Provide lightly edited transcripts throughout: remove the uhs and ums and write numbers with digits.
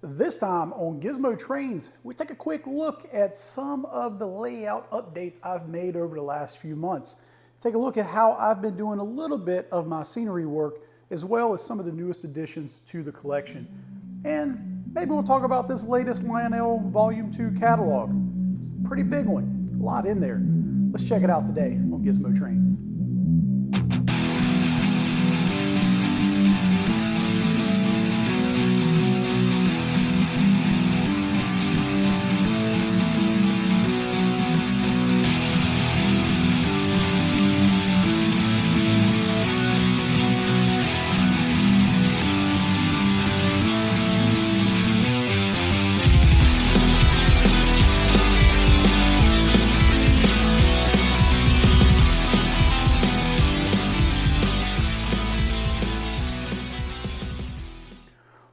This time on Gizmo Trains, we take a quick look at some of the layout updates I've made over the last few months. Take a look at how I've been doing a little bit of my scenery work, as well as some of the newest additions to the collection. And maybe we'll talk about this latest Lionel Volume 2 catalog. It's a pretty big one, a lot in there. Let's check it out today on Gizmo Trains.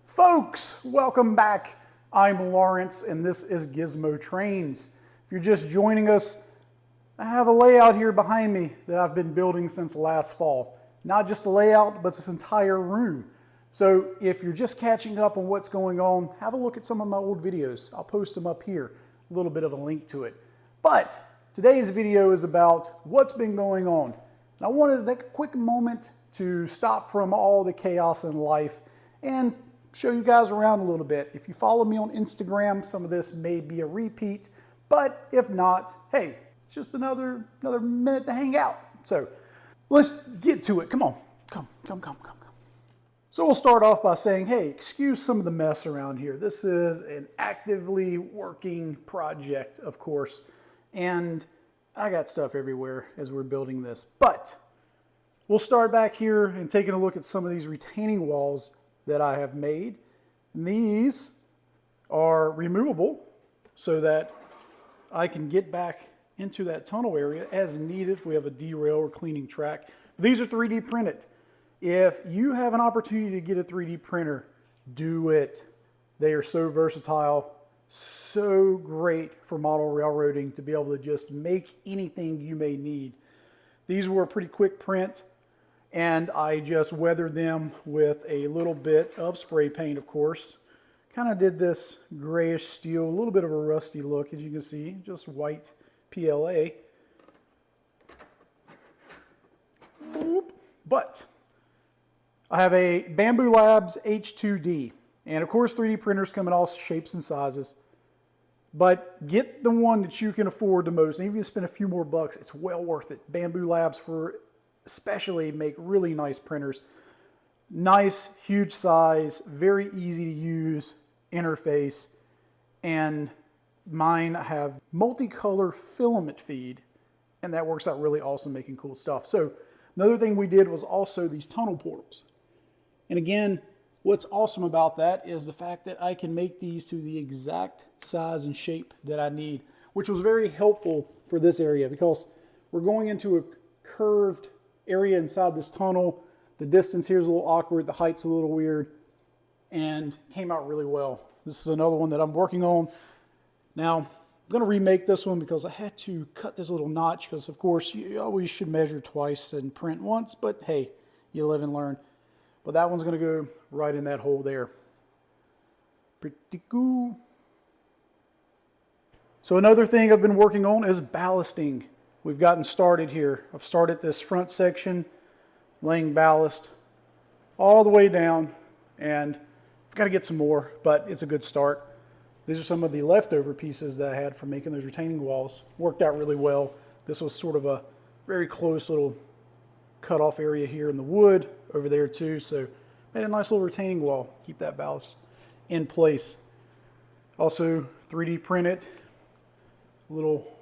Folks, welcome back. I'm Lawrence and this is Gizmo Trains. If you're just joining us, I have a layout here behind me that I've been building since last fall. Not just a layout, but this entire room. So if you're just catching up on what's going on, have a look at some of my old videos. I'll post them up here, a little bit of a link to it. But today's video is about what's been going on. And I wanted to take a quick moment to stop from all the chaos in life and show you guys around a little bit. If you follow me on Instagram, some of this may be a repeat, but if not, hey, it's just another minute to hang out. So let's get to it. Come on, come. So we'll start off by saying, hey, excuse some of the mess around here. This is an actively working project, of course, and I got stuff everywhere as we're building this. But we'll start back here and taking a look at some of these retaining walls that I have made. And these are removable so that I can get back into that tunnel area as needed if we have a derail or cleaning track. These are 3D printed. If you have an opportunity to get a 3D printer, do it. They are so versatile, so great for model railroading to be able to just make anything you may need. These were a pretty quick print, and I just weathered them with a little bit of spray paint, of course. Kind of did this grayish steel, a little bit of a rusty look, as you can see, just white PLA. But I have a Bamboo Labs H2D, and of course 3D printers come in all shapes and sizes. But get the one that you can afford the most, and even if you spend a few more bucks, it's well worth it. Bamboo Labs for especially make really nice printers. Nice, huge size, very easy to use interface, and mine have multicolor filament feed, and that works out really awesome making cool stuff. So another thing we did was also these tunnel portals. And again, what's awesome about that is the fact that I can make these to the exact size and shape that I need, which was very helpful for this area because we're going into a curved area inside this tunnel. The distance here is a little awkward, the height's a little weird, and came out really well. This is another one that I'm working on. Now, I'm going to remake this one because I had to cut this little notch because, of course, you always should measure twice and print once, but hey, you live and learn. But that one's going to go right in that hole there. Pretty cool. So another thing I've been working on is ballasting. We've gotten started here. I've started this front section, laying ballast all the way down, and I've got to get some more, but it's a good start. These are some of the leftover pieces that I had from making those retaining walls. Worked out really well. This was sort of a very close little cut-off area here in the wood over there too, so made a nice little retaining wall. Keep that ballast in place. Also 3D printed a little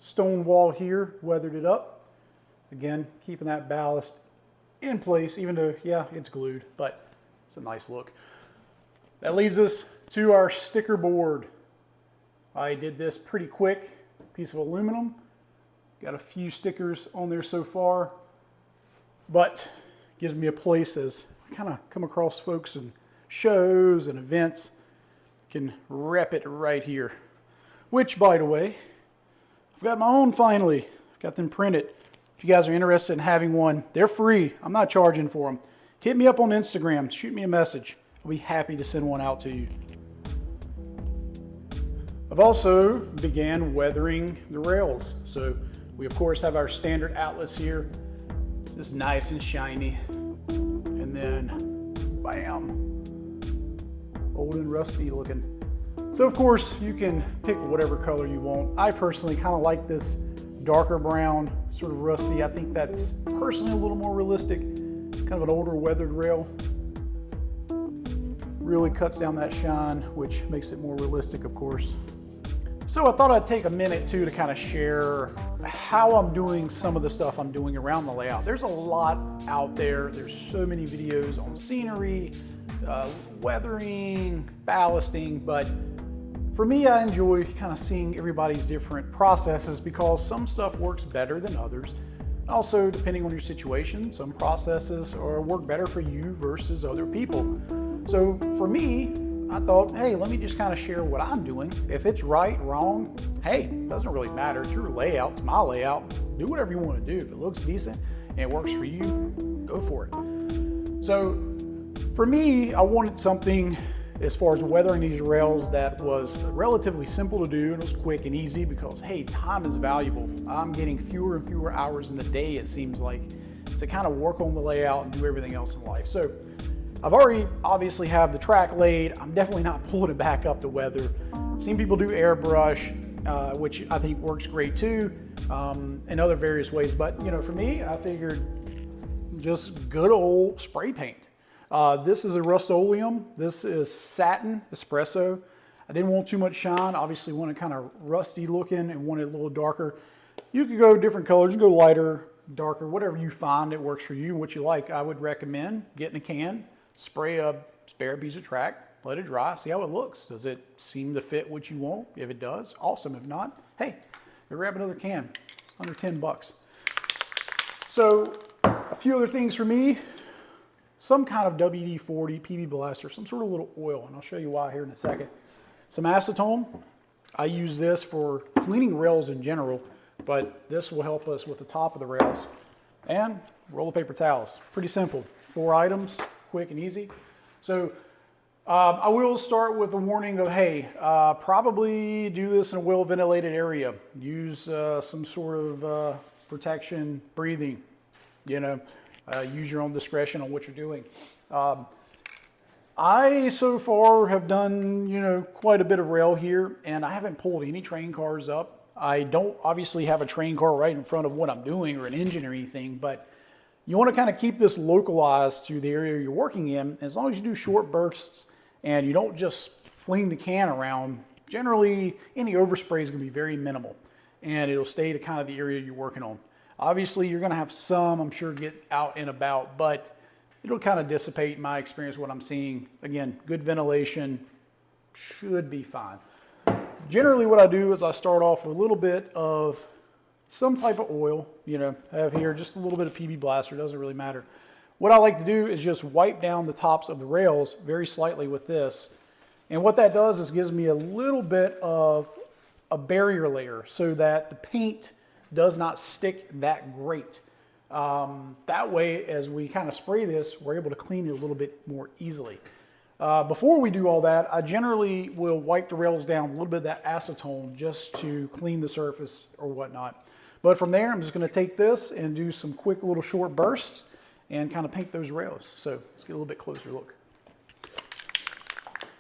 stone wall here, weathered it up. Again, keeping that ballast in place, even though, yeah, it's glued, but it's a nice look. That leads us to our sticker board. I did this pretty quick, piece of aluminum. Got a few stickers on there so far, but gives me a place as I kind of come across folks in shows and events. Can rep it right here. Which, by the way, I've got my own finally. I've got them printed. If you guys are interested in having one, they're free. I'm not charging for them. Hit me up on Instagram. Shoot me a message. I'll be happy to send one out to you. I've also began weathering the rails. So we of course have our standard outlets here, just nice and shiny. And then, bam, old and rusty looking. So of course you can pick whatever color you want. I personally kind of like this darker brown, sort of rusty. I think that's personally a little more realistic, kind of an older weathered rail. Really cuts down that shine, which makes it more realistic, of course. So I thought I'd take a minute too to kind of share how I'm doing some of the stuff I'm doing around the layout. There's a lot out there. There's so many videos on scenery, weathering, ballasting, but for me, I enjoy kind of seeing everybody's different processes because some stuff works better than others. Also, depending on your situation, some processes work better for you versus other people. So for me, I thought, hey, let me just kind of share what I'm doing. If it's right, wrong, hey, it doesn't really matter. It's your layout, it's my layout. Do whatever you want to do. If it looks decent and it works for you, go for it. So for me, I wanted something as far as weathering these rails that was relatively simple to do and it was quick and easy because, hey, time is valuable. I'm getting fewer and fewer hours in the day, it seems like, to kind of work on the layout and do everything else in life. So I've already obviously have the track laid. I'm definitely not pulling it back up to weather. I've seen people do airbrush, which I think works great too, in other various ways. But you know, for me, I figured just good old spray paint. This is a Rust-Oleum. This is satin espresso. I didn't want too much shine. Obviously want it kind of rusty looking and want it a little darker. You could go different colors. You can go lighter, darker, whatever you find that works for you and what you like. I would recommend getting a can, spray a spare piece of track, let it dry, see how it looks. Does it seem to fit what you want? If it does, awesome. If not, hey, go grab another can, under 10 bucks. So a few other things for me. Some kind of WD-40, PB Blaster, some sort of little oil, and I'll show you why here in a second. Some acetone. I use this for cleaning rails in general, but this will help us with the top of the rails. And roll of paper towels. Pretty simple. 4 items, quick and easy. So I will start with a warning of, hey, probably do this in a well-ventilated area. Use some sort of protection, breathing, you know. Use your own discretion on what you're doing. I so far have done, you know, quite a bit of rail here, and I haven't pulled any train cars up. I don't obviously have a train car right in front of what I'm doing or an engine or anything, but you want to kind of keep this localized to the area you're working in. As long as you do short bursts and you don't just fling the can around, generally any overspray is going to be very minimal, and it'll stay to kind of the area you're working on. Obviously, you're going to have some, I'm sure, get out and about, but it'll kind of dissipate in my experience what I'm seeing. Again, good ventilation should be fine. Generally, what I do is I start off with a little bit of some type of oil. You know, I have here just a little bit of PB Blaster, doesn't really matter. What I like to do is just wipe down the tops of the rails very slightly with this. And what that does is gives me a little bit of a barrier layer so that the paint does not stick that great. That way, as we kind of spray this, we're able to clean it a little bit more easily. Before we do all that, I generally will wipe the rails down with a little bit of that acetone just to clean the surface or whatnot. But from there, I'm just going to take this and do some quick little short bursts and kind of paint those rails. So let's get a little bit closer look.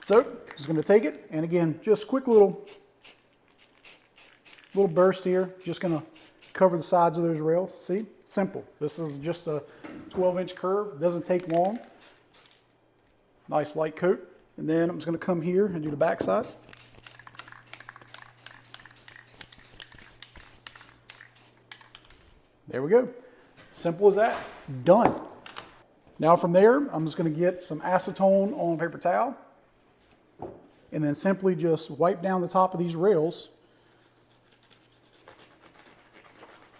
So just going to take it, and again, just quick little burst here. Just going to cover the sides of those rails. See, simple. This is just a 12-inch curve. It doesn't take long. Nice light coat. And then I'm just going to come here and do the back side. There we go. Simple as that. Done. Now from there, I'm just going to get some acetone on a paper towel and then simply just wipe down the top of these rails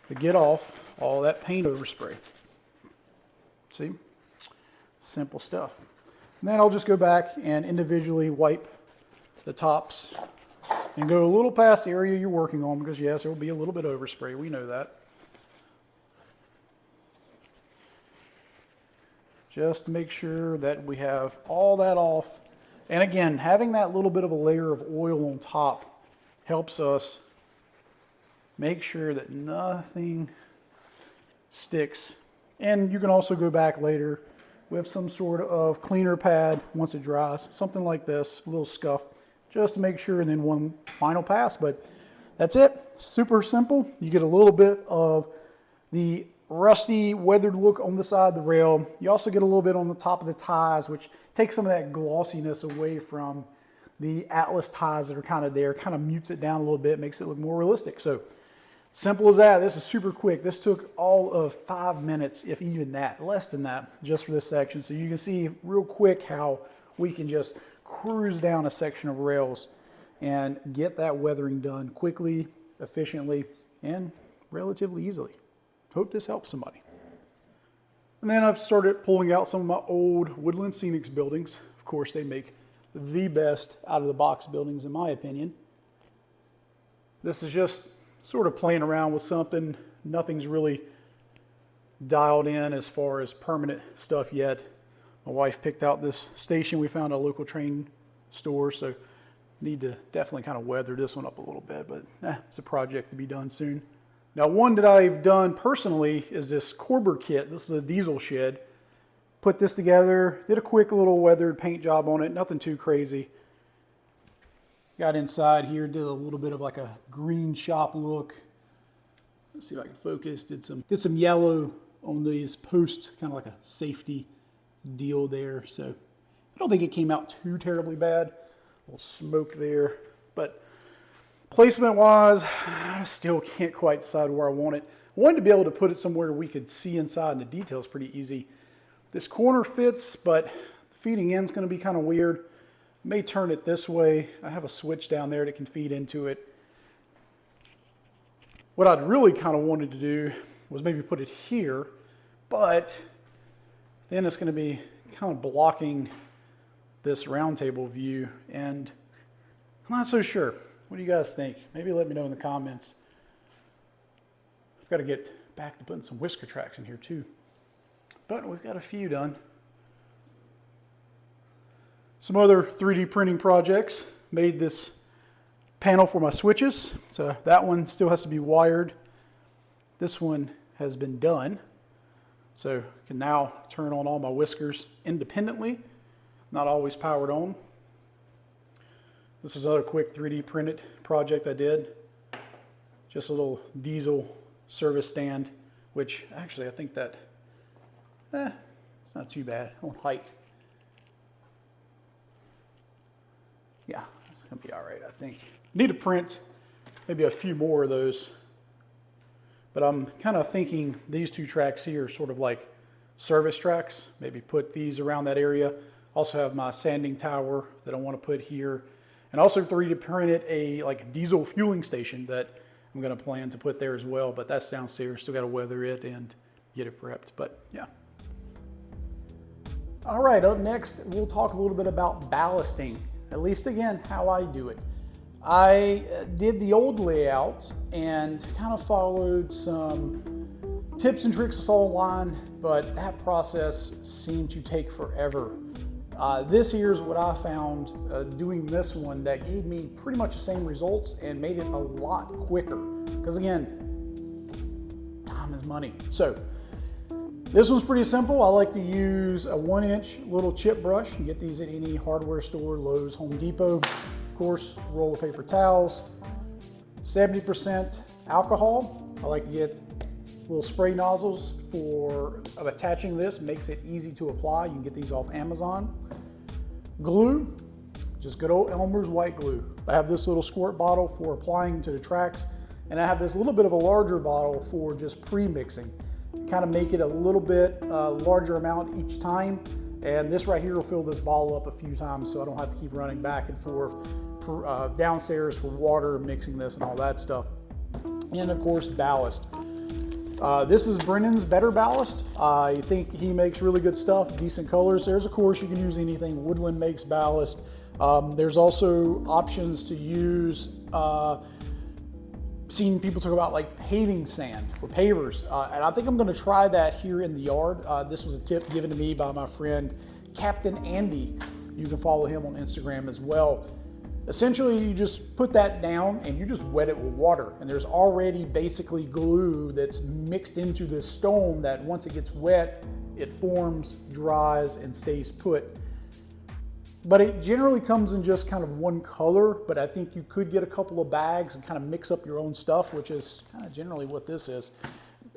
to get off all that paint overspray. See? Simple stuff. And then I'll just go back and individually wipe the tops and go a little past the area you're working on because yes, there will be a little bit of overspray. We know that. Just to make sure that we have all that off. And again, having that little bit of a layer of oil on top helps us make sure that nothing sticks. And you can also go back later with some sort of cleaner pad once it dries, something like this, a little scuff, just to make sure, and then one final pass. But that's it, super simple. You get a little bit of the rusty, weathered look on the side of the rail. You also get a little bit on the top of the ties, which takes some of that glossiness away from the Atlas ties that are kind of there, kind of mutes it down a little bit, makes it look more realistic. So simple as that. This is super quick. This took all of 5 minutes, if even that, less than that, just for this section. So you can see real quick how we can just cruise down a section of rails and get that weathering done quickly, efficiently, and relatively easily. Hope this helps somebody. And then I've started pulling out some of my old Woodland Scenics buildings. Of course, they make the best out of the box buildings, in my opinion. This is just sort of playing around with something. Nothing's really dialed in as far as permanent stuff yet. My wife picked out this station we found at a local train store, so need to definitely kind of weather this one up a little bit, but it's a project to be done soon. Now, one that I've done personally is this Corber kit. This is a diesel shed. Put this together, did a quick little weathered paint job on it, nothing too crazy. Got inside here, did a little bit of like a green shop look. Let's see if I can focus. Did some yellow on these posts, kind of like a safety deal there. So I don't think it came out too terribly bad. A little smoke there, but placement wise, I still can't quite decide where I want it. I wanted to be able to put it somewhere we could see inside, and the detail's pretty easy. This corner fits, but the feeding end's going to be kind of weird. May turn it this way. I have a switch down there that can feed into it. What I'd really kind of wanted to do was maybe put it here, but then it's going to be kind of blocking this round table view, and I'm not so sure. What do you guys think? Maybe let me know in the comments. I've got to get back to putting some whisker tracks in here too. But we've got a few done. Some other 3D printing projects. Made this panel for my switches. So that one still has to be wired. This one has been done. So I can now turn on all my whiskers independently, not always powered on. This is another quick 3D printed project I did. Just a little diesel service stand, which actually I think that it's not too bad on height. Yeah, it's gonna be all right, I think. Need to print maybe a few more of those, but I'm kind of thinking these two tracks here are sort of like service tracks. Maybe put these around that area. Also have my sanding tower that I want to put here, and also 3D printed a like diesel fueling station that I'm going to plan to put there as well. But that's downstairs. Still got to weather it and get it prepped. But yeah. All right, up next, we'll talk a little bit about ballasting, at least again, how I do it. I did the old layout and kind of followed some tips and tricks I saw online, but that process seemed to take forever. This here's what I found doing this one that gave me pretty much the same results and made it a lot quicker. Because again, time is money. So this one's pretty simple. I like to use a 1-inch little chip brush. You get these at any hardware store, Lowe's, Home Depot. Of course, roll of paper towels, 70% alcohol. I like to get little spray nozzles of attaching this, makes it easy to apply. You can get these off Amazon. Glue, just good old Elmer's white glue. I have this little squirt bottle for applying to the tracks, and I have this little bit of a larger bottle for just pre-mixing. Kind of make it a little bit larger amount each time, and this right here will fill this bottle up a few times so I don't have to keep running back and forth downstairs for water, mixing this and all that stuff. And of course, ballast. This is Brennan's Better Ballast. I think he makes really good stuff, decent colors. There's, of course, you can use anything. Woodland makes ballast. There's also options to use, seen people talk about like paving sand for pavers. And I think I'm gonna try that here in the yard. This was a tip given to me by my friend, Captain Andy. You can follow him on Instagram as well. Essentially, you just put that down and you just wet it with water. And there's already basically glue that's mixed into this stone that once it gets wet, it forms, dries, and stays put. But it generally comes in just kind of one color, but I think you could get a couple of bags and kind of mix up your own stuff, which is kind of generally what this is,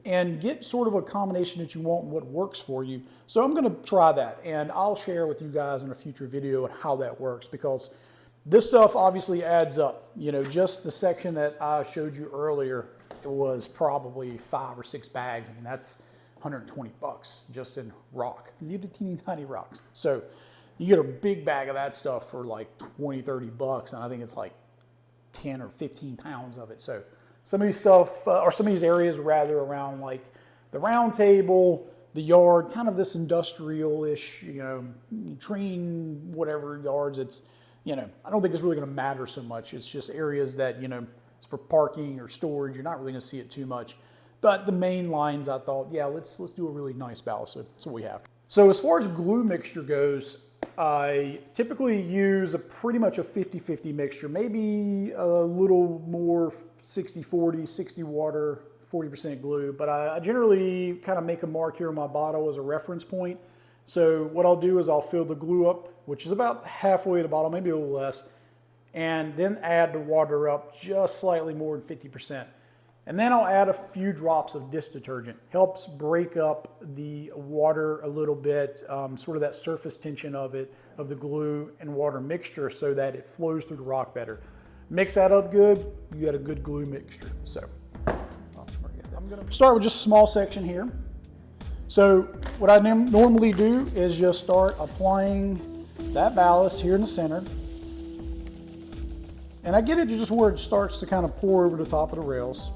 and get sort of a combination that you want and what works for you. So I'm gonna try that, and I'll share with you guys in a future video how that works, because this stuff obviously adds up. You know, just the section that I showed you earlier, it was probably 5 or 6 bags. I mean, that's 120 bucks just in rock, little teeny tiny rocks. So you get a big bag of that stuff for like 20, 30 bucks, and I think it's like 10 or 15 pounds of it. So some of these stuff, or some of these areas rather, around like the round table, the yard, kind of this industrial-ish, you know, train, whatever yards, it's, you know, I don't think it's really going to matter so much. It's just areas that, you know, it's for parking or storage. You're not really going to see it too much. But the main lines, I thought, yeah, let's do a really nice ballast. So that's what we have. So as far as glue mixture goes, I typically use pretty much a 50-50 mixture, maybe a little more 60-40, 60 water, 40% glue. But I generally kind of make a mark here on my bottle as a reference point. So what I'll do is I'll fill the glue up, which is about halfway to the bottle, maybe a little less, and then add the water up just slightly more than 50%. And then I'll add a few drops of dish detergent. Helps break up the water a little bit, sort of that surface tension of it, of the glue and water mixture, so that it flows through the rock better. Mix that up good, you get a good glue mixture. So I'm gonna start with just a small section here. So what I normally do is just start applying that ballast here in the center. And I get it to just where it starts to kind of pour over the top of the rails.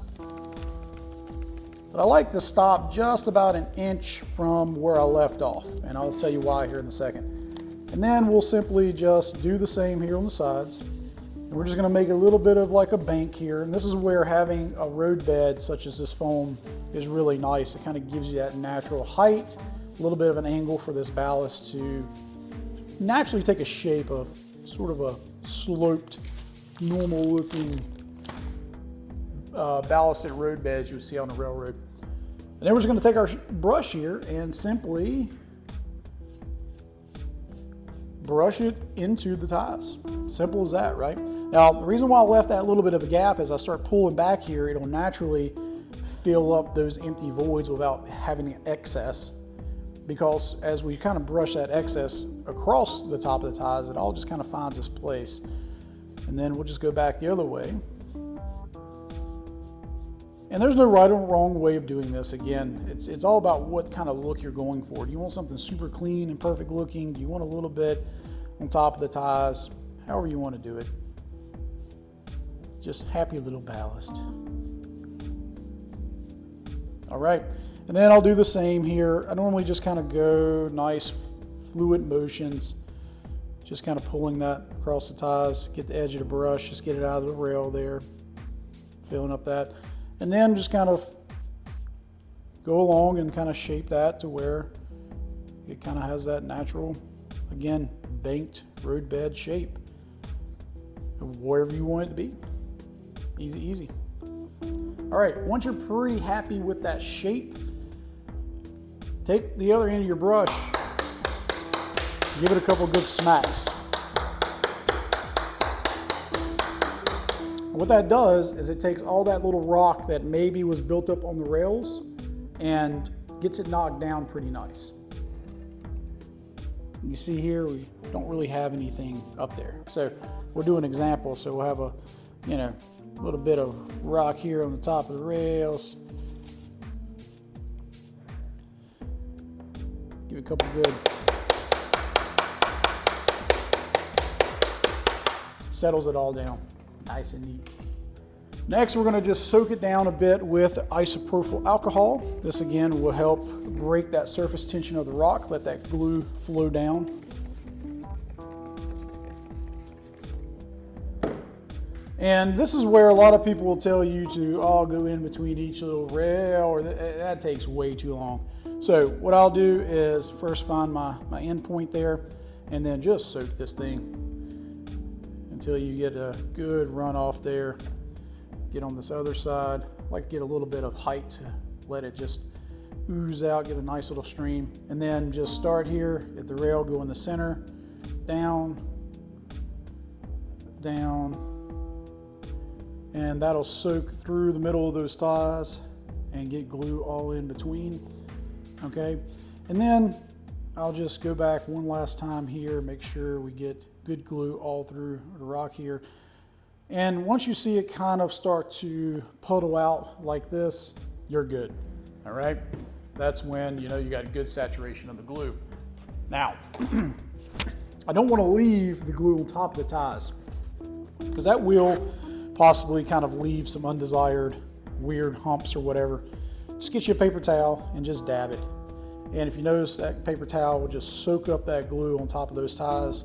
But I like to stop just about an inch from where I left off. And I'll tell you why here in a second. And then we'll simply just do the same here on the sides. And we're just gonna make a little bit of like a bank here. And this is where having a road bed such as this foam is really nice. It kind of gives you that natural height, a little bit of an angle for this ballast to naturally take a shape of sort of a sloped, normal looking ballasted road beds you see on the railroad. And then we're just gonna take our brush here and simply brush it into the ties. Simple as that, right? Now, the reason why I left that little bit of a gap is I start pulling back here, it'll naturally fill up those empty voids without having excess, because as we kind of brush that excess across the top of the ties, it all just kind of finds its place. And then we'll just go back the other way. And there's no right or wrong way of doing this. Again, it's all about what kind of look you're going for. Do you want something super clean and perfect looking? Do you want a little bit on top of the ties? However you want to do it. Just happy little ballast. All right, and then I'll do the same here. I normally just kind of go nice fluid motions, just kind of pulling that across the ties, get the edge of the brush, just get it out of the rail there, filling up that. And then just kind of go along and kind of shape that to where it kind of has that natural, again, banked road bed shape of wherever you want it to be. Easy, easy. All right, once you're pretty happy with that shape, take the other end of your brush, give it a couple good smacks. What that does is it takes all that little rock that maybe was built up on the rails and gets it knocked down pretty nice. You see here, we don't really have anything up there. So we'll do an example. So we'll have a, you know, little bit of rock here on the top of the rails. Give it a couple good. Settles it all down. Nice and neat. Next, we're going to just soak it down a bit with isopropyl alcohol. This again will help break that surface tension of the rock, let that glue flow down. And this is where a lot of people will tell you to all go in between each little rail, or that takes way too long. So what I'll do is first find my end point there, and then just soak this thing. until you get a good runoff there. Get on this other side. I like to get a little bit of height to let it just ooze out, get a nice little stream. And then just start here at the rail, go in the center, down, down, and that'll soak through the middle of those ties and get glue all in between, okay? And then I'll just go back one last time here, make sure we get good glue all through the rock here. And once you see it kind of start to puddle out like this, you're good, all right? That's when you know you got good saturation of the glue. Now, I don't want to leave the glue on top of the ties because that will possibly kind of leave some undesired weird humps or whatever. Just get you a paper towel and just dab it. And if you notice, that paper towel will just soak up that glue on top of those ties,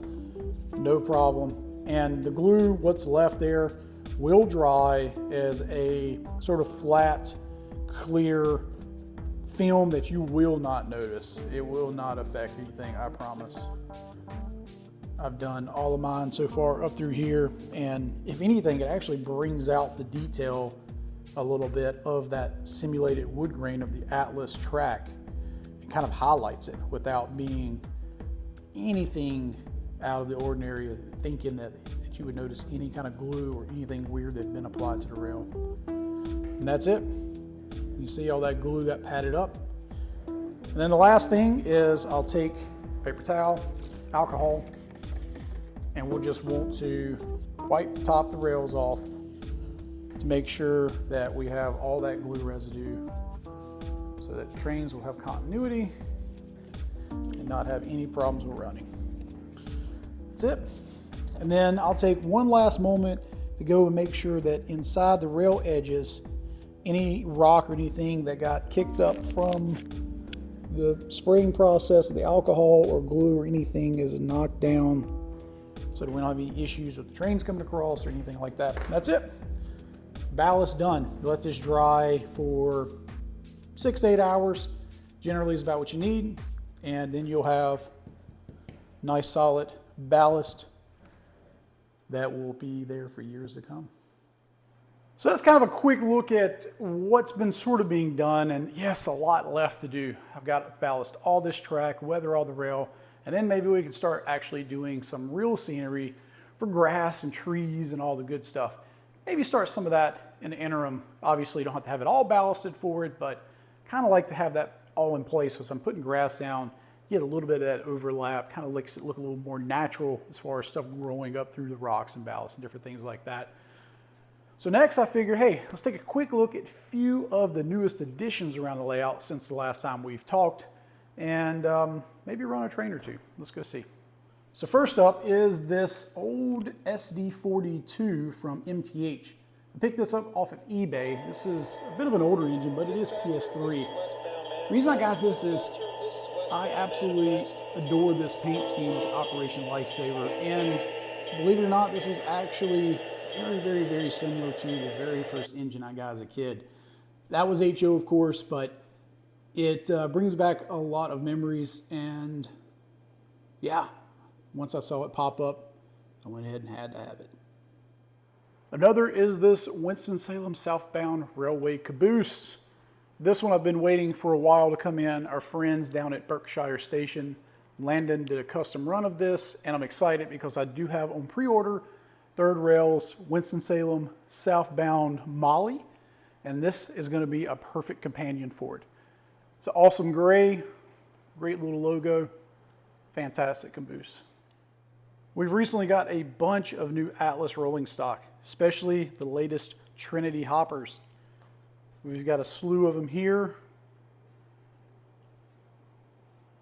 no problem. And the glue, what's left there, will dry as a sort of flat, clear film that you will not notice. It will not affect anything, I promise. I've done all of mine so far up through here, and if anything, it actually brings out the detail a little bit of that simulated wood grain of the Atlas track. It kind of highlights it without being anything out of the ordinary, thinking that you would notice any kind of glue or anything weird that had been applied to the rail. And that's it. You see all that glue got patted up. And then the last thing is I'll take paper towel, alcohol, and we'll just want to wipe the top of the rails off to make sure that we have all that glue residue so that the trains will have continuity and not have any problems with running. That's it. And then I'll take one last moment to go and make sure that inside the rail edges, any rock or anything that got kicked up from the spraying process of the alcohol or glue or anything is knocked down so that we don't have any issues with the trains coming across or anything like that. That's it. Ballast done. You let this dry for 6 to 8 hours. Generally is about what you need. And then you'll have nice solid ballast that will be there for years to come. So that's kind of a quick look at what's been sort of being done, and yes, a lot left to do. I've got to ballast all this track, weather all the rail, and then maybe we can start actually doing some real scenery for grass and trees and all the good stuff. Maybe start some of that in the interim. Obviously, you don't have to have it all ballasted for it, but kind of like to have that all in place. So I'm putting grass down, get a little bit of that overlap, kind of makes it look a little more natural as far as stuff growing up through the rocks and ballast and different things like that. So next I figured, hey, let's take a quick look at a few of the newest additions around the layout since the last time we've talked, and maybe run a train or two. Let's go see. So first up is this old SD42 from MTH. I picked this up off of eBay. This is a bit of an older engine, but it is PS3. The reason I got this is I absolutely adore this paint scheme with Operation Lifesaver, and believe it or not, this was actually very similar to the very first engine I got as a kid. That was HO, of course, but it brings back a lot of memories, and yeah, once I saw it pop up, I went ahead and had to have it. Another is this Winston-Salem southbound railway caboose. This one I've been waiting for a while to come in. Our friends down at Berkshire Station, Landon, did a custom run of this, and I'm excited because I do have on pre-order Third Rail's Winston-Salem southbound Molly, and this is going to be a perfect companion for it. It's an awesome gray, great little logo, fantastic caboose. We've recently got a bunch of new Atlas rolling stock, especially the latest Trinity hoppers. We've got a slew of them here.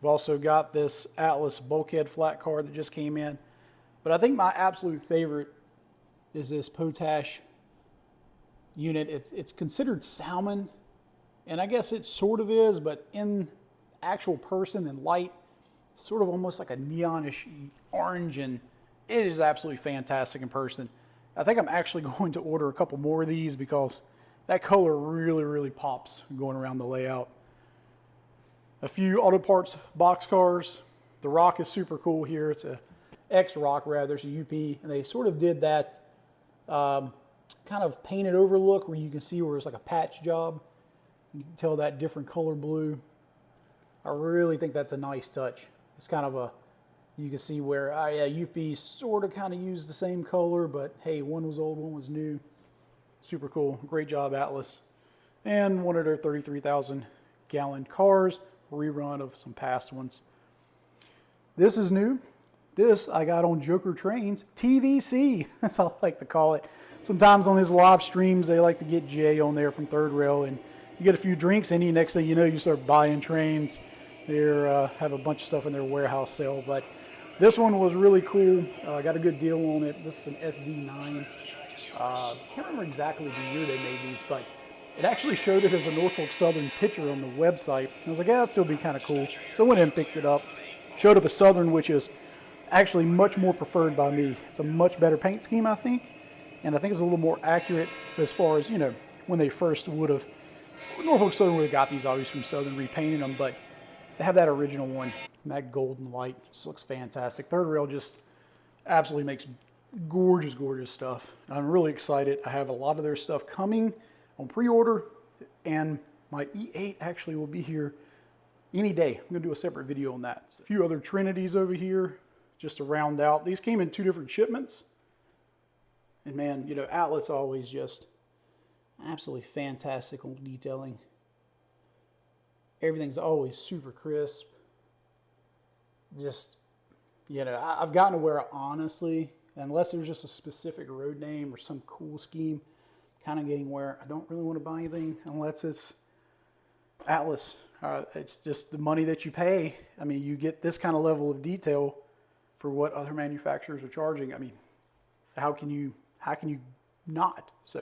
We've also got this Atlas bulkhead flat car that just came in. But I think my absolute favorite is this potash unit. It's considered salmon, and I guess it sort of is, but in actual person and light, sort of almost like a neonish orange, and it is absolutely fantastic in person. I think I'm actually going to order a couple more of these because that color really pops going around the layout. A few auto parts box cars. The rock is super cool here. It's a X-Rock rather, so UP, and they sort of did that kind of painted over look where you can see where it's like a patch job. You can tell that different color blue. I really think that's a nice touch. It's kind of a, you can see where, yeah, UP sort of kind of used the same color, but hey, one was old, one was new. Super cool. Great job, Atlas. And one of their 33,000 gallon cars, rerun of some past ones. This is new. This I got on Joker Trains, TVC, that's how I like to call it. Sometimes on his live streams, they like to get Jay on there from Third Rail, and you get a few drinks in you, next thing you know, you start buying trains. They have a bunch of stuff in their warehouse sale, but this one was really cool. I got a good deal on it. This is an SD9. Can't remember exactly the year they made these, but it actually showed it as a Norfolk Southern picture on the website. I was like, yeah, that'd still be kind of cool. So I went in and picked it up. Showed up a Southern, which is actually much more preferred by me. It's a much better paint scheme, I think. And I think it's a little more accurate as far as, you know, when they first would have, Norfolk Southern would have got these obviously from Southern, repainted them, but they have that original one, and that golden light. Just looks fantastic. Third Rail just absolutely makes gorgeous, gorgeous stuff. I'm really excited. I have a lot of their stuff coming on pre-order, and my E8 actually will be here any day. I'm going to do a separate video on that. A few other Trinities over here just to round out. These came in 2 different shipments. And man, you know, Atlas always just absolutely fantastic on detailing. Everything's always super crisp. Just, you know, I've gotten to where, honestly, unless there's just a specific road name or some cool scheme, kind of getting where I don't really want to buy anything unless it's Atlas. It's just the money that you pay. I mean, you get this kind of level of detail for what other manufacturers are charging. I mean, how can you not? So,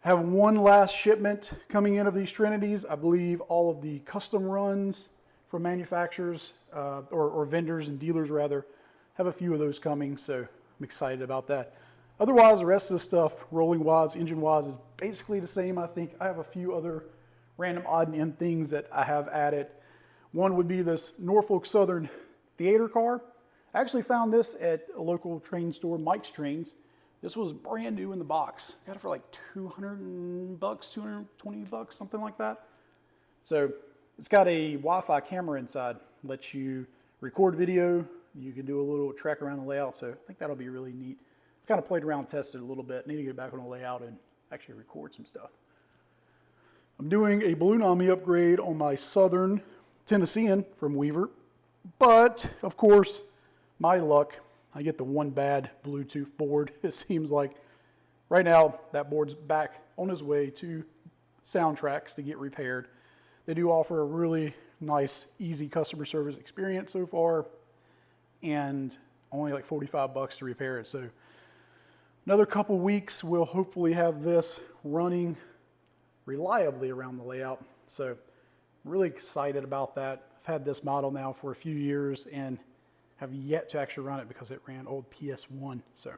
have one last shipment coming in of these Trinities. I believe all of the custom runs from manufacturers or vendors and dealers rather have a few of those coming. So I'm excited about that. Otherwise, the rest of the stuff, rolling wise, engine wise, is basically the same. I think I have a few other random odd and end things that I have added. One would be this Norfolk Southern theater car. I actually found this at a local train store, Mike's Trains. This was brand new in the box. Got it for like $200 bucks, 220 bucks, something like that. So it's got a Wi-Fi camera inside. Lets you record video. You can do a little track around the layout. So I think that'll be really neat. Kind of played around, tested a little bit. Need to get back on the layout and actually record some stuff. I'm doing a balloon omni upgrade on my Southern Tennessean from Weaver. But, of course, my luck, I get the one bad Bluetooth board. It seems like right now that board's back on its way to Soundtracks to get repaired. They do offer a really nice, easy customer service experience so far, and only like 45 bucks to repair it. So another couple weeks, we'll hopefully have this running reliably around the layout. So I'm really excited about that. I've had this model now for a few years and have yet to actually run it because it ran old PS1. So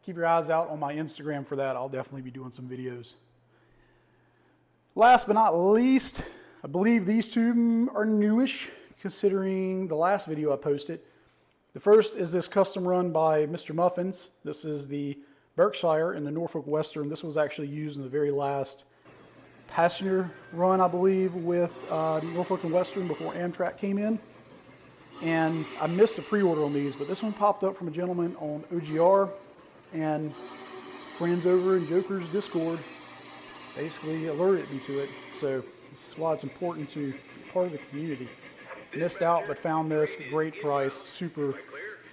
keep your eyes out on my Instagram for that. I'll definitely be doing some videos. Last but not least, I believe these two are newish considering the last video I posted. The first is this custom run by Mr. Muffins. This is the Berkshire and the Norfolk Western. This was actually used in the very last passenger run, I believe, with Norfolk and Western before Amtrak came in. And I missed the pre-order on these, but this one popped up from a gentleman on OGR, and friends over in Joker's Discord basically alerted me to it. So this is why it's important to be part of the community. Missed out, but found this, great price, super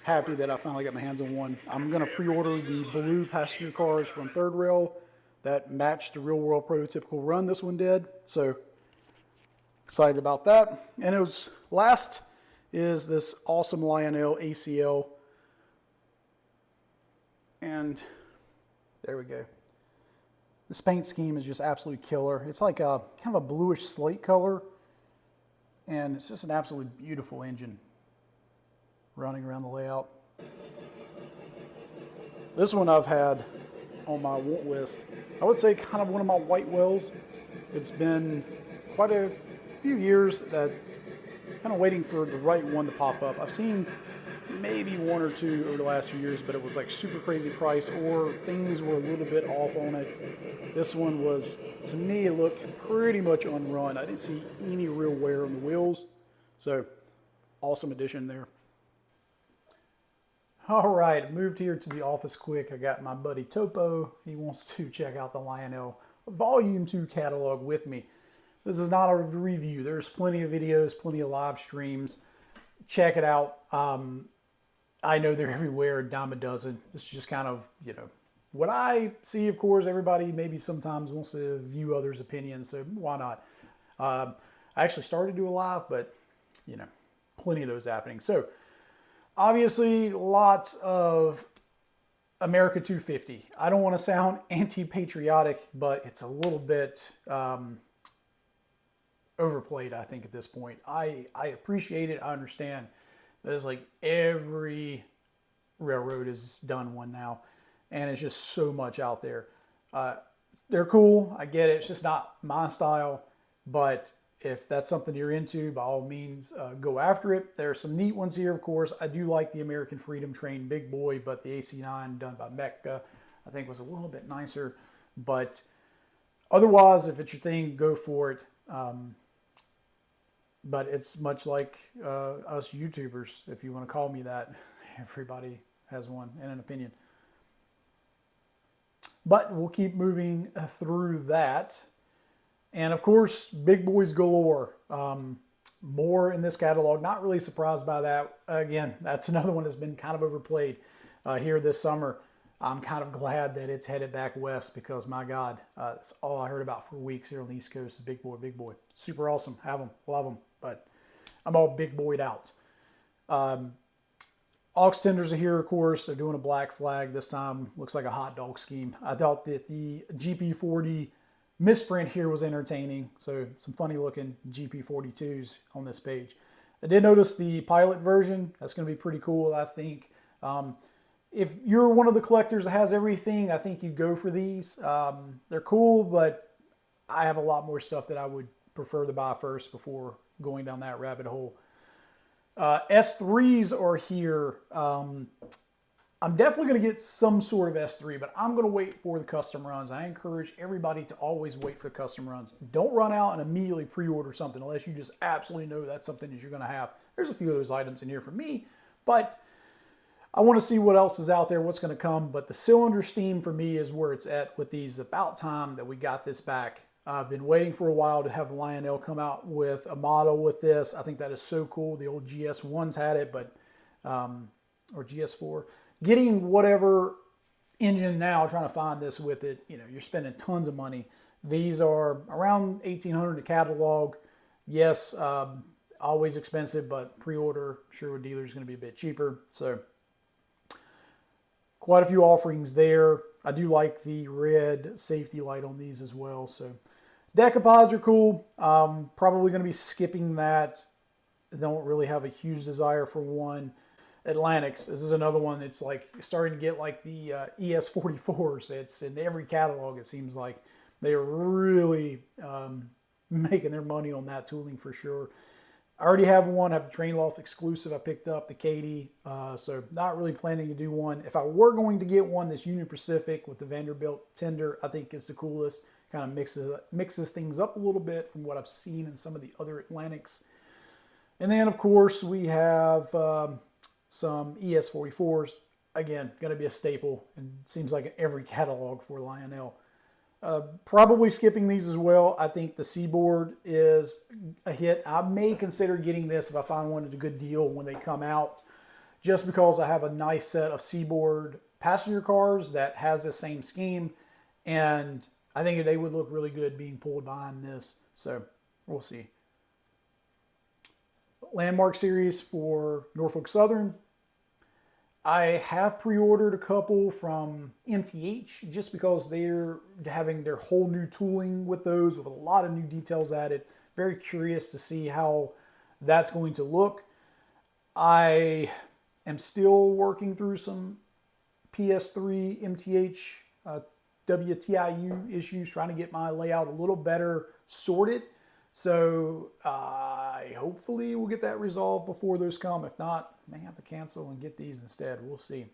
happy that I finally got my hands on one. I'm going to pre-order the blue passenger cars from Third Rail that matched the real world prototypical run this one did. So excited about that. And it was last is this awesome Lionel ACL. And there we go. This paint scheme is just absolutely killer. It's like a kind of a bluish slate color. And it's just an absolutely beautiful engine running around the layout. This one I've had on my want list. I would say kind of one of my white whales. It's been quite a few years that kind of waiting for the right one to pop up. I've seen maybe one or two over the last few years, but it was like super crazy price or things were a little bit off on it. This one was, to me, it looked pretty much unrun. I didn't see any real wear on the wheels. So awesome addition there. All right, moved here to the office quick. I got my buddy Topo. He wants to check out the Lionel Volume 2 catalog with me. This is not a review. There's plenty of videos, plenty of live streams. Check it out. I know they're everywhere, a dime a dozen. This is just kind of, what I see. Of course, everybody maybe sometimes wants to view others' opinions, so why not? I actually started to do a live, but, plenty of those happening. So, obviously, lots of America 250. I don't want to sound anti-patriotic, but it's a little bit overplayed, I think, at this point. I appreciate it. I understand. But it's like every railroad has done one now, and it's just so much out there. They're cool. I get it. It's just not my style, but if that's something you're into, by all means, go after it. There are some neat ones here, of course. I do like the American Freedom Train Big Boy, but the AC9 done by Mecca, I think, was a little bit nicer. But otherwise, if it's your thing, go for it. But it's much like us YouTubers, if you want to call me that. Everybody has one and an opinion. But we'll keep moving through that. And of course, big boys galore. More in this catalog. Not really surprised by that. Again, that's another one that's been kind of overplayed here this summer. I'm kind of glad that it's headed back west because, my God, that's all I heard about for weeks here on the East Coast is big boy, big boy. Super awesome. Have them. Love them. But I'm all big boyed out. Aux tenders are here, of course. They're doing a black flag this time. Looks like a hot dog scheme. I thought that the GP40 misprint here was entertaining. So some funny looking GP42s on this page. I did notice the pilot version. That's going to be pretty cool, I think. If you're one of the collectors that has everything, I think you go for these. They're cool, but I have a lot more stuff that I would prefer to buy first before going down that rabbit hole. S3s are here. I'm definitely going to get some sort of S3, but I'm going to wait for the custom runs. I encourage everybody to always wait for the custom runs. Don't run out and immediately pre-order something unless you just absolutely know that's something that you're going to have. There's a few of those items in here for me, but I want to see what else is out there, what's going to come. But the cylinder steam for me is where it's at with these. About time that we got this back. I've been waiting for a while to have Lionel come out with a model with this. I think that is so cool. The old GS1s had it, but or GS4. Getting whatever engine now, trying to find this with it, you're spending tons of money. These are around $1,800 a catalog. Yes, always expensive, but pre-order, sure, with dealers is going to be a bit cheaper. So quite a few offerings there. I do like the red safety light on these as well. So decapods are cool. Probably going to be skipping that. I don't really have a huge desire for one. Atlantics, this is another one that's like starting to get like the ES44s. It's in every catalog, it seems like. They are really making their money on that tooling for sure. I already have one. I have the Train Loft exclusive I picked up, the Katie. So not really planning to do one. If I were going to get one, this Union Pacific with the Vanderbilt tender, I think it's the coolest. Kind of mixes things up a little bit from what I've seen in some of the other Atlantics. And then, of course, we have some ES44s. Again, going to be a staple and seems like in every catalog for Lionel. Probably skipping these as well. I think the Seaboard is a hit. I may consider getting this if I find one at a good deal when they come out, just because I have a nice set of Seaboard passenger cars that has the same scheme, and I think they would look really good being pulled behind this. So we'll see. Landmark series for Norfolk Southern. I have pre-ordered a couple from MTH just because they're having their whole new tooling with those, with a lot of new details added. Very curious to see how that's going to look. I am still working through some PS3 MTH WTIU issues, trying to get my layout a little better sorted. So hopefully we'll get that resolved before those come. If not, may have to cancel and get these instead. We'll see.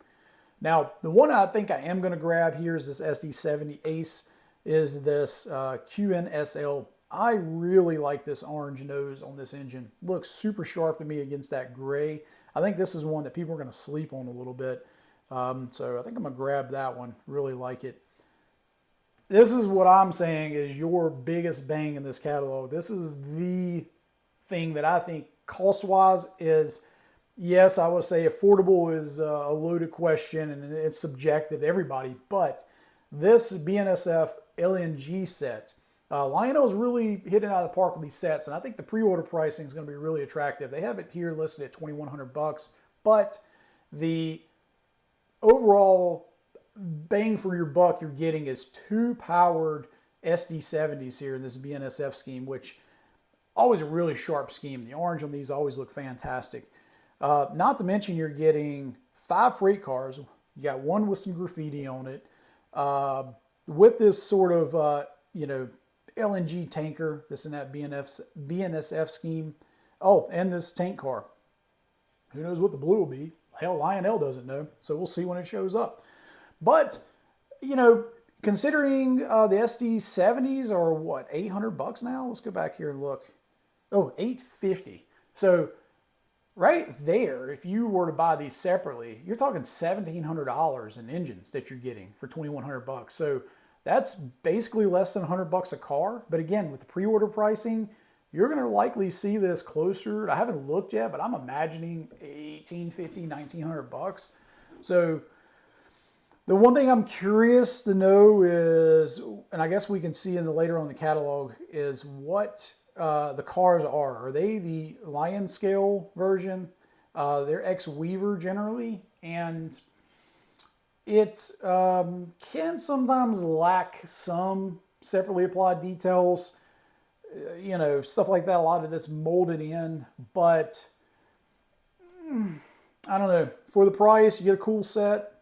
Now, the one I think I am going to grab here is this SD70 Ace, is this QNSL. I really like this orange nose on this engine. Looks super sharp to me against that gray. I think this is one that people are going to sleep on a little bit. So I think I'm going to grab that one. Really like it. This is what I'm saying is your biggest bang in this catalog. This is the thing that I think cost-wise is, yes, I would say affordable is a loaded question and it's subjective to everybody, but this BNSF LNG set, Lionel's really hitting out of the park with these sets, and I think the pre-order pricing is going to be really attractive. They have it here listed at $2,100, but the overall bang for your buck you're getting is two powered SD70s here in this BNSF scheme, which always a really sharp scheme. The orange on these always look fantastic. Not to mention you're getting 5 freight cars. You got one with some graffiti on it. With this sort of, LNG tanker, this and that BNSF scheme. Oh, and this tank car. Who knows what the blue will be? Hell, Lionel doesn't know. So we'll see when it shows up. But, considering the SD70s are what, $800 now? Let's go back here and look. Oh, $850. So right there, if you were to buy these separately, you're talking $1,700 in engines that you're getting for $2,100. So that's basically less than $100 a car. But again, with the pre-order pricing, you're going to likely see this closer. I haven't looked yet, but I'm imagining $1,850, $1,900. So the one thing I'm curious to know is, and I guess we can see in the later on in the catalog, is what the cars are. Are they the Lion scale version? They're X-Weaver generally, and it can sometimes lack some separately applied details, stuff like that. A lot of that's molded in, but I don't know. For the price, you get a cool set.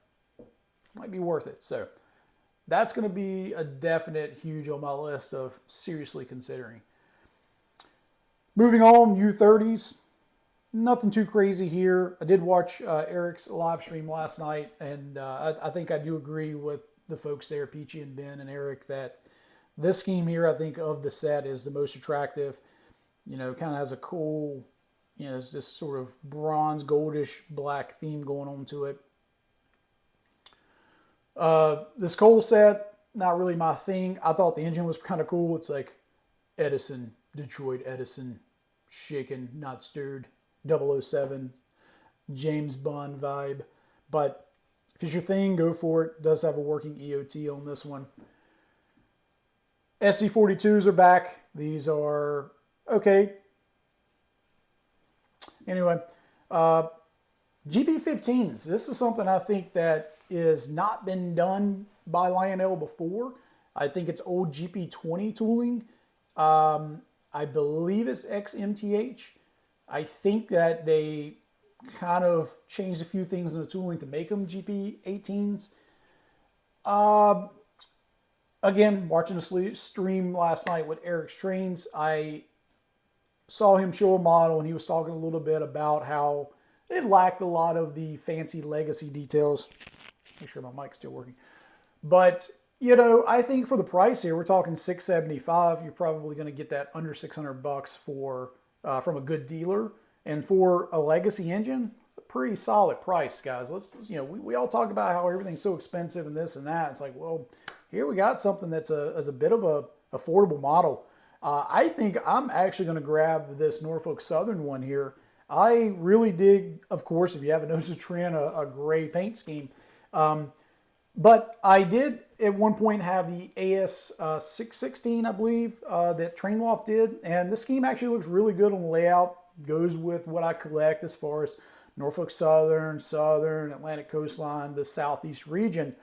Might be worth it. So that's going to be a definite huge on my list of seriously considering. Moving on, U30s. Nothing too crazy here. I did watch Eric's live stream last night, and I think I do agree with the folks there, Peachy and Ben and Eric, that this scheme here, I think, of the set is the most attractive. Kind of has a cool, it's this sort of bronze, goldish, black theme going on to it. This coal set, not really my thing. I thought the engine was kind of cool. It's like Edison, Detroit Edison, shaken, not stirred, 007, James Bond vibe. But if it's your thing, go for it. It does have a working EOT on this one. SC42s are back. These are okay. Anyway, GP15s. This is something I think that is not been done by Lionel before. I think it's old GP20 tooling. I believe it's XMTH. I think that they kind of changed a few things in the tooling to make them GP18s. Again, watching the stream last night with Eric's Trains, I saw him show a model and he was talking a little bit about how it lacked a lot of the fancy legacy details. Make sure my mic's still working. But, I think for the price here, we're talking $675. You're probably going to get that under $600 for from a good dealer. And for a legacy engine, a pretty solid price, guys. We all talk about how everything's so expensive and this and that. It's like, well, here we got something that's a bit of a affordable model. I think I'm actually going to grab this Norfolk Southern one here. I really dig, of course, if you haven't noticed a trend, a gray paint scheme. But I did at one point have the AS 616, I believe, that Trainloft did. And this scheme actually looks really good on the layout. Goes with what I collect as far as Norfolk Southern, Atlantic Coastline, the Southeast region.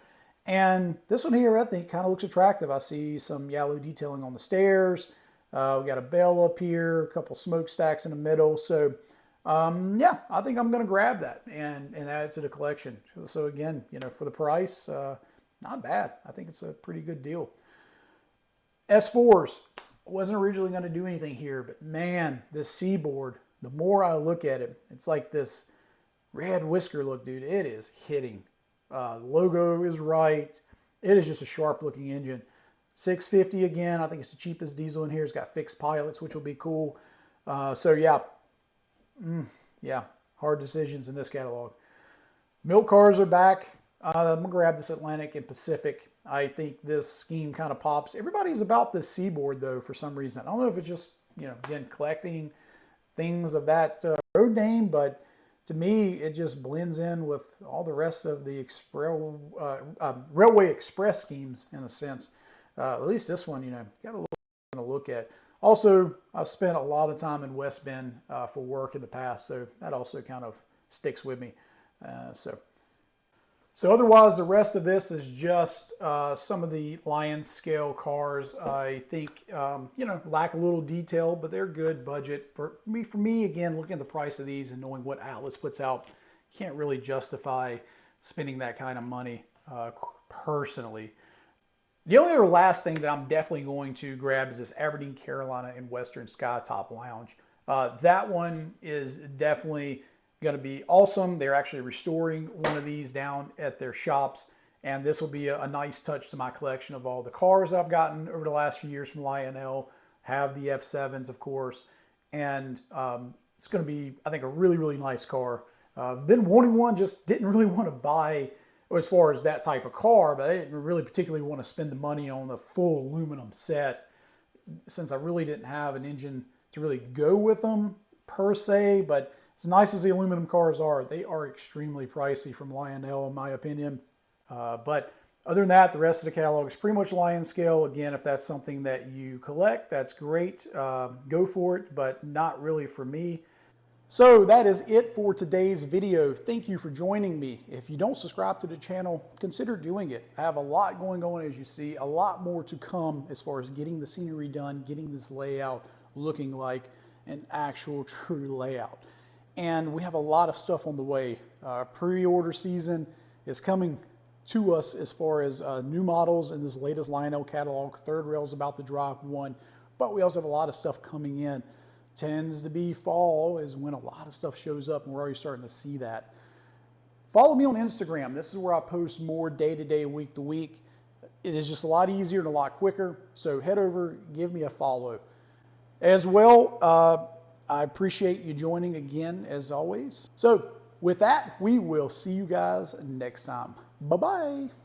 And this one here, I think, kind of looks attractive. I see some yellow detailing on the stairs. We got a bell up here, a couple smokestacks in the middle. So, yeah, I think I'm going to grab that and add it to the collection. So again, for the price, not bad. I think it's a pretty good deal. S4s. I wasn't originally going to do anything here, but man, this Seaboard, the more I look at it, it's like this red whisker look, dude. It is hitting. The logo is right. It is just a sharp looking engine. 650 again. I think it's the cheapest diesel in here. It's got fixed pilots, which will be cool. So yeah, yeah, hard decisions in this catalog. Milk cars are back. I'm gonna grab this Atlantic and Pacific. I think this scheme kind of pops. Everybody's about this Seaboard though for some reason. I don't know if it's just, you know, again, collecting things of that road name, but to me, it just blends in with all the rest of the Railway Express schemes in a sense. At least this one, you know, got a little to look at. Also, I've spent a lot of time in West Bend for work in the past, so that also kind of sticks with me. So otherwise, the rest of this is just some of the Lion scale cars. I think, you know, lack a little detail, but they're good budget. For me, again, looking at the price of these and knowing what Atlas puts out, can't really justify spending that kind of money personally. The only other last thing that I'm definitely going to grab is this Aberdeen, Carolina and Western Skytop Lounge. That one is definitely going to be awesome. They're actually restoring one of these down at their shops, and this will be a nice touch to my collection of all the cars I've gotten over the last few years from Lionel. Have the F7s, of course, and it's going to be, I think, a really, really nice car. I've been wanting one, just didn't really want to buy as far as that type of car, but I didn't really particularly want to spend the money on the full aluminum set since I really didn't have an engine to really go with them per se. But as nice as the aluminum cars are, they are extremely pricey from Lionel, in my opinion. But other than that, the rest of the catalog is pretty much Lion scale. Again, if that's something that you collect, that's great. Go for it, but not really for me. So that is it for today's video. Thank you for joining me. If you don't subscribe to the channel, consider doing it. I have a lot going on, as you see, a lot more to come as far as getting the scenery done, getting this layout looking like an actual true layout. And we have a lot of stuff on the way. Pre-order season is coming to us as far as new models in this latest Lionel catalog. Third rail is about to drop one, but we also have a lot of stuff coming in. Tends to be fall is when a lot of stuff shows up, and we're already starting to see that. Follow me on Instagram. This is where I post more day-to-day, week-to-week. It is just a lot easier and a lot quicker, so head over, give me a follow. As well, I appreciate you joining again, as always. So with that, we will see you guys next time. Bye-bye.